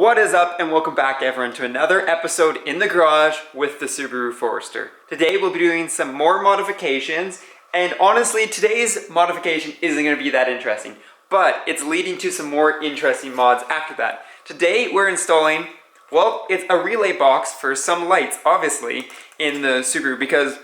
What is up, and welcome back everyone to another episode in the garage with the Subaru Forester. Today we'll be doing some more modifications, and honestly today's modification isn't going to be that interesting, but it's leading to some more interesting mods after that. Today we're installing, well, it's a relay box for some lights, obviously, in the Subaru, because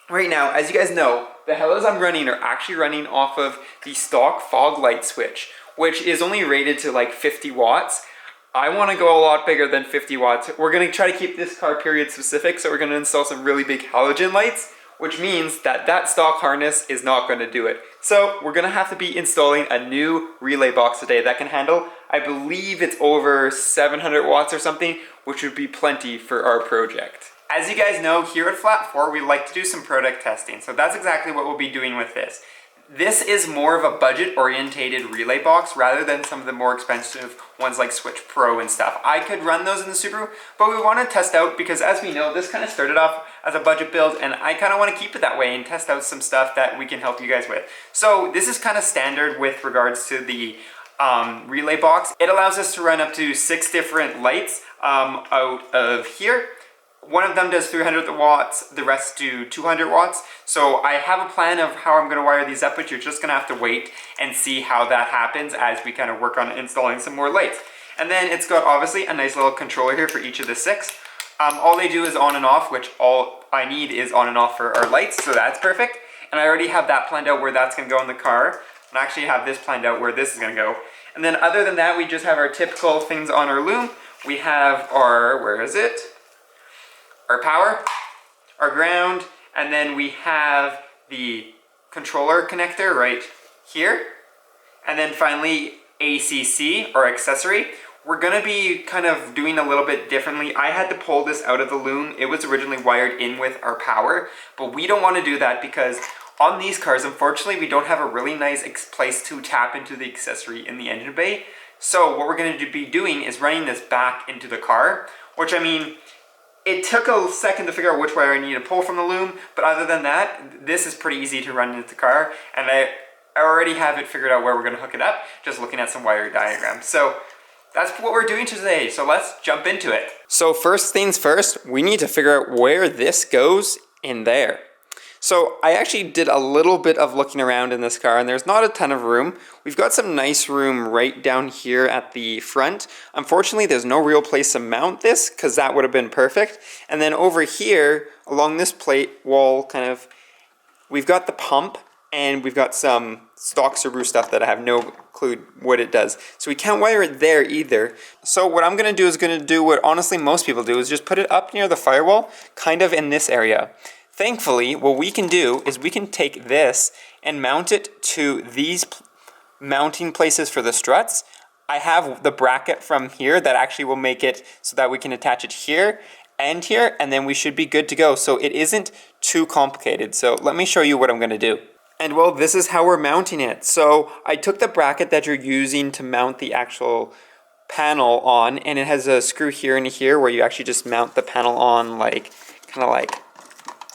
right now, as you guys know, the helos I'm running are actually running off of the stock fog light switch, which is only rated to like 50 watts. I want to go a lot bigger than 50 watts. We're going to try to keep this car period specific, so we're going to install some really big halogen lights, which means that that stock harness is not going to do it. So we're going to have to be installing a new relay box today that can handle, I believe it's over 700 watts or something, which would be plenty for our project. As you guys know, here at Flat 4, we like to do some product testing, so that's exactly what we'll be doing with this. This is more of a budget-orientated relay box rather than some of the more expensive ones like Switch Pro and stuff. I could run those in the Subaru, but we want to test out because, as we know, this kind of started off as a budget build, and I kind of want to keep it that way and test out some stuff that we can help you guys with. So this is kind of standard with regards to the relay box. It allows us to run up to 6 different lights out of here. One of them does 300 watts, the rest do 200 watts. So I have a plan of how I'm going to wire these up, but you're just going to have to wait and see how that happens as we kind of work on installing some more lights. And then it's got obviously a nice little controller here for each of the 6. All they do is on and off, which all I need is on and off for our lights, so that's perfect. And I already have that planned out where that's going to go in the car. And I actually have this planned out where this is going to go. And then other than that, we just have our typical things on our loom. We have our, where is it? Our power, our ground, and then we have the controller connector right here. And then finally ACC, or accessory. We're going to be kind of doing a little bit differently. I had to pull this out of the loom. It was originally wired in with our power, but we don't want to do that because on these cars, unfortunately, we don't have a really nice place to tap into the accessory in the engine bay. So what we're going to be doing is running this back into the car, which, I mean, it took a second to figure out which wire I need to pull from the loom, but other than that, this is pretty easy to run into the car, and I already have it figured out where we're going to hook it up, just looking at some wire diagrams. So that's what we're doing today, so let's jump into it. So first things first, we need to figure out where this goes in there. So I actually did a little bit of looking around in this car, and there's not a ton of room. We've got some nice room right down here at the front. Unfortunately, there's no real place to mount this because that would have been perfect. And then over here, along this plate wall, kind of, we've got the pump, and we've got some stock Subaru stuff that I have no clue what it does. So we can't wire it there either. So what I'm going to do is going to do what honestly most people do, is just put it up near the firewall, kind of in this area. Thankfully, what we can do is we can take this and mount it to these mounting places for the struts. I have the bracket from here that actually will make it so that we can attach it here, and then we should be good to go. So it isn't too complicated. So let me show you what I'm going to do. And well, this is how we're mounting it. So I took the bracket that you're using to mount the actual panel on, and it has a screw here and here where you actually just mount the panel on, like, kind of like,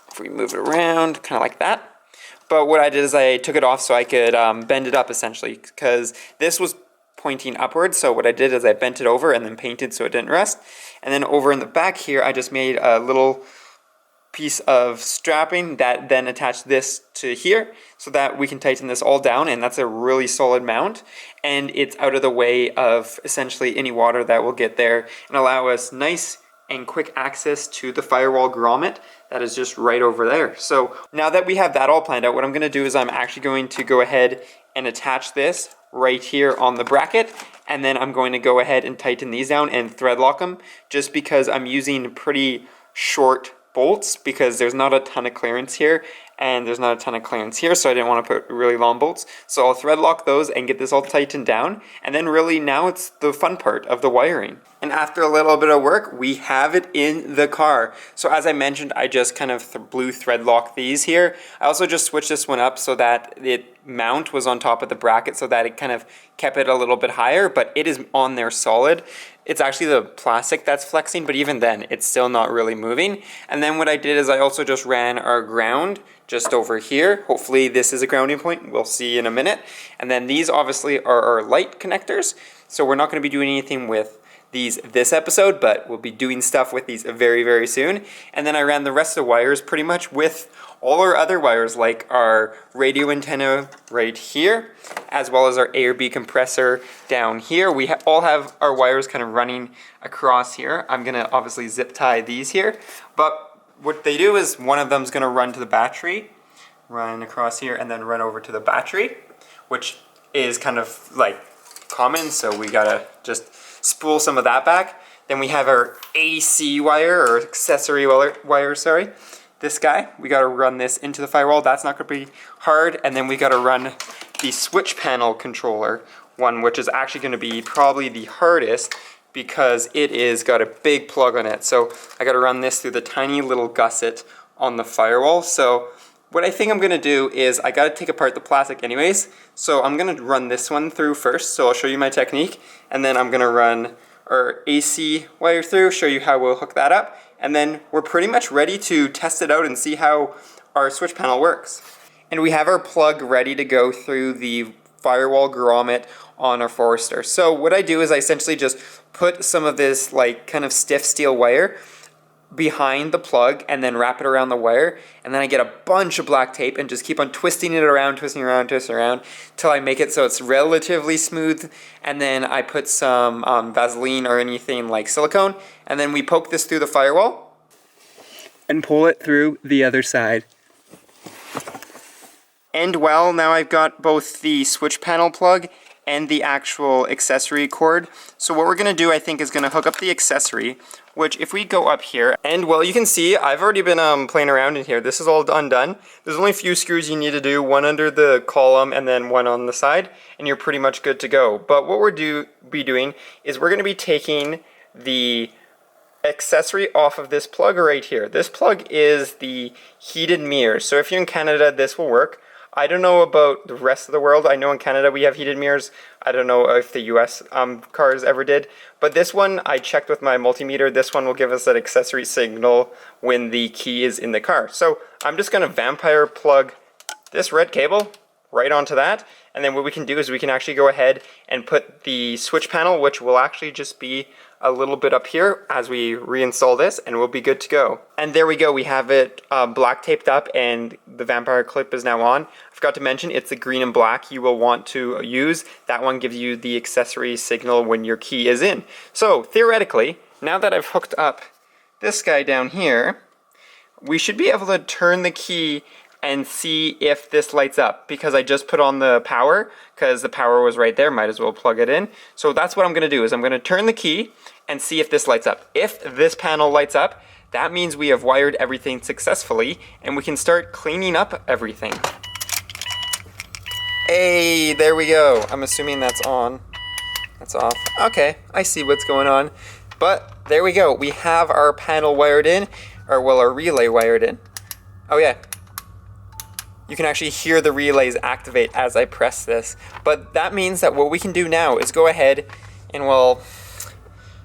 if we move it around, kind of like that. But what I did is I took it off so I could bend it up, essentially, because this was pointing upwards. So what I did is I bent it over and then painted so it didn't rust. And then over in the back here, I just made a little piece of strapping that then attached this to here so that we can tighten this all down, and that's a really solid mount, and it's out of the way of essentially any water that will get there, and allow us nice and quick access to the firewall grommet that is just right over there. So now that we have that all planned out, what I'm going to do is I'm actually going to go ahead and attach this right here on the bracket, and then I'm going to go ahead and tighten these down and thread lock them, just because I'm using pretty short bolts because there's not a ton of clearance here, and there's not a ton of clearance here, so I didn't want to put really long bolts. So I'll thread lock those and get this all tightened down, and then really now it's the fun part of the wiring. And after a little bit of work, we have it in the car. So as I mentioned, I just kind of blue thread lock these here. I also just switched this one up so that it mount was on top of the bracket so that it kind of kept it a little bit higher, but it is on there solid. It's actually the plastic that's flexing, but even then, it's still not really moving. And then what I did is I also just ran our ground just over here. Hopefully this is a grounding point. We'll see in a minute. And then these obviously are our light connectors. So we're not going to be doing anything with these this episode, but we'll be doing stuff with these very, very soon. And then I ran the rest of the wires pretty much with all our other wires, like our radio antenna right here, as well as our A or B compressor down here. We all have our wires kind of running across here. I'm gonna obviously zip tie these here, but what they do is one of them's gonna run to the battery, run across here, and then run over to the battery, which is kind of like common, so we gotta just spool some of that back. Then we have our AC wire, or accessory wire, sorry. This guy, we gotta run this into the firewall. That's not gonna be hard. And then we gotta run the switch panel controller one, which is actually gonna be probably the hardest because it is got a big plug on it. So I gotta run this through the tiny little gusset on the firewall. So what I think I'm gonna do is I gotta take apart the plastic anyways. So I'm gonna run this one through first. So I'll show you my technique. And then I'm gonna run our AC wire through, show you how we'll hook that up. And then we're pretty much ready to test it out and see how our switch panel works. And we have our plug ready to go through the firewall grommet on our Forester. So what I do is I essentially just put some of this like kind of stiff steel wire behind the plug and then wrap it around the wire, and then I get a bunch of black tape and just keep on twisting it around, twisting around till I make it so it's relatively smooth. And then I put some Vaseline or anything like silicone, and then we poke this through the firewall and pull it through the other side. And well, now I've got both the switch panel plug and the actual accessory cord. So what we're gonna do, I think, is gonna hook up the accessory, which if we go up here, and well, you can see I've already been playing around in here. This is all undone. There's only a few screws you need to do, one under the column and then one on the side, and you're pretty much good to go. But what we're be doing is we're gonna be taking the accessory off of this plug right here. This plug is the heated mirrors. So if you're in Canada, this will work. I don't know about the rest of the world. I know in Canada we have heated mirrors. I don't know if the US cars ever did. But this one, I checked with my multimeter. This one will give us an accessory signal when the key is in the car. So I'm just gonna vampire plug this red cable right onto that. And then what we can do is we can actually go ahead and put the switch panel, which will actually just be a little bit up here as we reinstall this, and we'll be good to go. And there we go, we have it black taped up and the vampire clip is now on. I forgot to mention it's the green and black you will want to use. That one gives you the accessory signal when your key is in. So theoretically, now that I've hooked up this guy down here, we should be able to turn the key and see if this lights up, because I just put on the power because the power was right there, might as well plug it in. So that's what I'm gonna do, is I'm gonna turn the key and see if this lights up. If this panel lights up, that means we have wired everything successfully and we can start cleaning up everything. Hey, there we go. I'm assuming that's on. That's off. Okay, I see what's going on. But there we go. We have our panel wired in, or well, our relay wired in. Oh yeah. You can actually hear the relays activate as I press this. But that means that what we can do now is go ahead and we'll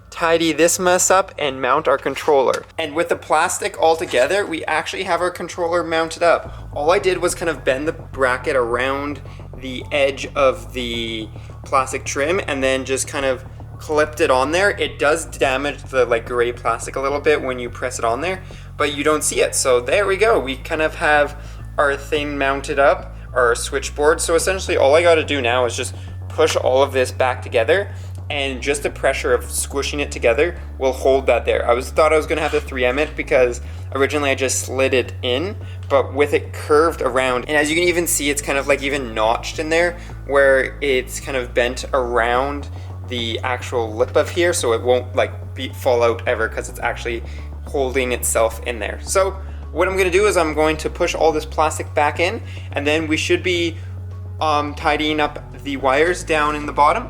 tidy this mess up and mount our controller. And with the plastic all together, we actually have our controller mounted up. All I did was kind of bend the bracket around the edge of the plastic trim and then just kind of clipped it on there. It does damage the like gray plastic a little bit when you press it on there, but you don't see it. So there we go. We kind of have our thing mounted up, our switchboard. So essentially all I got to do now is just push all of this back together, and just the pressure of squishing it together will hold that there. I thought I was gonna have to 3M it because originally I just slid it in, but with it curved around, and as you can even see, it's kind of like even notched in there where it's kind of bent around the actual lip of here, so it won't like fall out ever because it's actually holding itself in there. So what I'm gonna do is I'm going to push all this plastic back in, and then we should be tidying up the wires down in the bottom,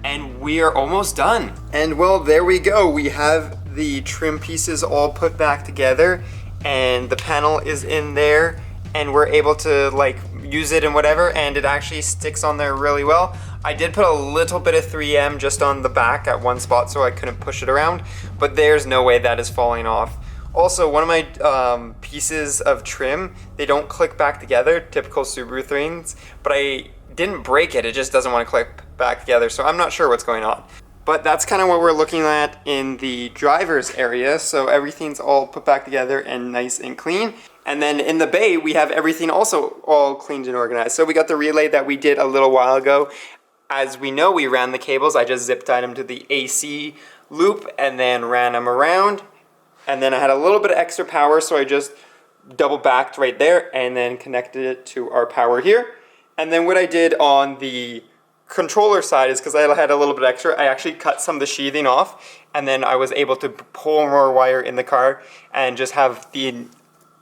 and we are almost done. And well, there we go. We have the trim pieces all put back together, and the panel is in there, and we're able to like use it and whatever, and it actually sticks on there really well. I did put a little bit of 3M just on the back at one spot so I couldn't push it around, but there's no way that is falling off. Also, one of my pieces of trim, they don't click back together, typical Subaru things, but I didn't break it, it just doesn't want to click back together, so I'm not sure what's going on. But that's kind of what we're looking at in the driver's area. So everything's all put back together and nice and clean. And then in the bay, we have everything also all cleaned and organized. So we got the relay that we did a little while ago. As we know, we ran the cables. I just zip tied them to the AC loop and then ran them around. And then I had a little bit of extra power, so I just double backed right there and then connected it to our power here. And then what I did on the controller side is, because I had a little bit extra, I actually cut some of the sheathing off, and then I was able to pull more wire in the car and just have a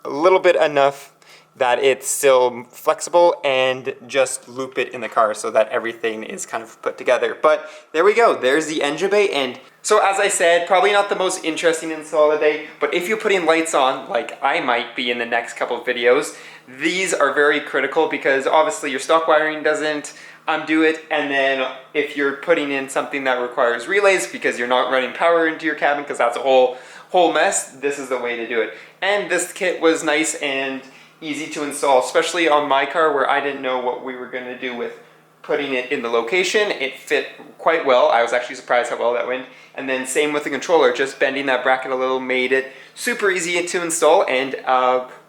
little bit enough that it's still flexible and just loop it in the car so that everything is kind of put together. But there we go, there's the engine bay. And so as I said, probably not the most interesting install today, but if you're putting lights on, like I might be in the next couple of videos, these are very critical because obviously your stock wiring doesn't do it, and then if you're putting in something that requires relays because you're not running power into your cabin, because that's a whole mess, this is the way to do it. And this kit was nice and easy to install, especially on my car where I didn't know what we were going to do with putting it in the location. It fit quite well. I was actually surprised how well that went. And then same with the controller, just bending that bracket a little made it super easy to install and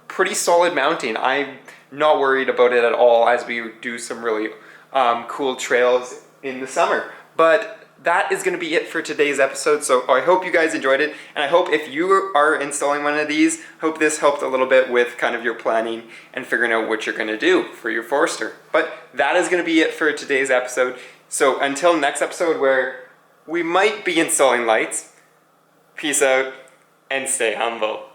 pretty solid mounting. I'm not worried about it at all as we do some really cool trails in the summer. But that is going to be it for today's episode. So I hope you guys enjoyed it, and I hope if you are installing one of these, hope this helped a little bit with kind of your planning and figuring out what you're going to do for your Forester. But that is going to be it for today's episode. So until next episode, where we might be installing lights, peace out and stay humble.